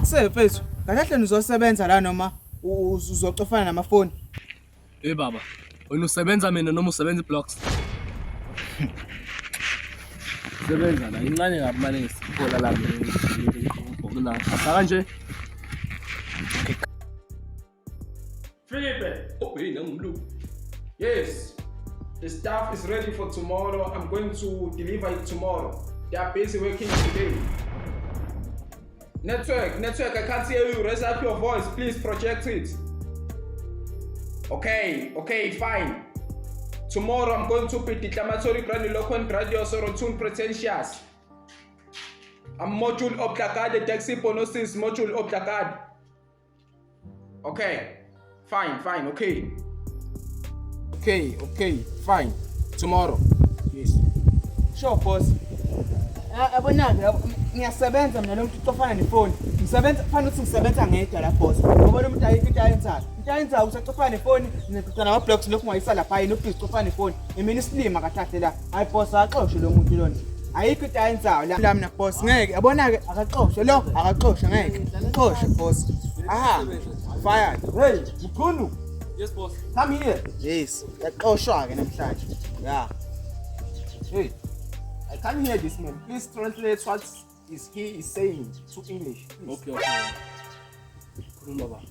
Ase mfethu, kahle nizosebenza la noma uzocofana namafoni? Baba, wena usebenza mina noma usebenza iblocks? Sebenza la incane kabi manje ngisiphola la ngibona asaka nje. Philippe. Oh, hey, Namlu. Yes. The staff is ready for tomorrow. I'm going to deliver it tomorrow. They are busy working today. Network, I can't hear you. Raise up your voice. Please project it. Okay, fine. Tomorrow I'm going to be declamatory grandiloquent grandiose tune pretentious. I'm module obligade dexiponosis module obligade. Okay, fine, okay, fine. Tomorrow. Yes. Sure boss. Abonake ngiyasebenza mina lo muntu ucofana nefoni. Ngisebenza kufanele ukuthi ngisebenza ngedwa la boss. Ngoba lo muntu ayikho into ayenzayo. Into ayenzayo usacofana nefoni, ngiqoqa nama blocks lokhu ungayisa lapha yini ubhizi cofana nefoni. Emini isilima akathathe la. Hayi boss akaxoshwe lo muntu lona. Ayikho into ayenzayo la mina boss ngeke. Yabonake akaxoshwe lo, akaxoshwe ngeke. Xoshwe boss. Aha. Fired. Hey, Mkhulu. Yes boss. Come here. Yes. Yaqoshwa ke namhlanje. Yeah. Hey, I can't hear this man. Please translate what he is saying to English. Please. Okay. Khuluma ba.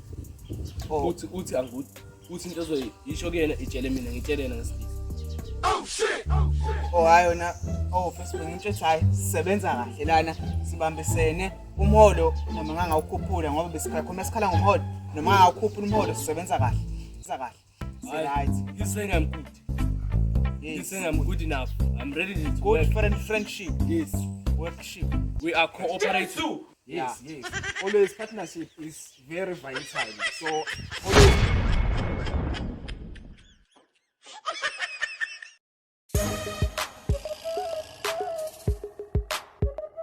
Uthi anguthi. Uthi into ezoyisho kuyena itshele mina ngitshele yena ngesilisa. Oh shit. Oh hayi na. Oh Facebook into ethi hayi sisebenza kahle lana sibambisene umholo noma ngangawukhuphula ngoba besikhakhona esikhala ngomholo noma ngawukhuphula umholo sisebenza kahle. Sisebenza kahle. Right. You saying I'm good. Yes. You saying I'm good enough. I'm ready to Good work. friendship. Yes. Workship. We are cooperating. Yes. Always partnership is very vital. So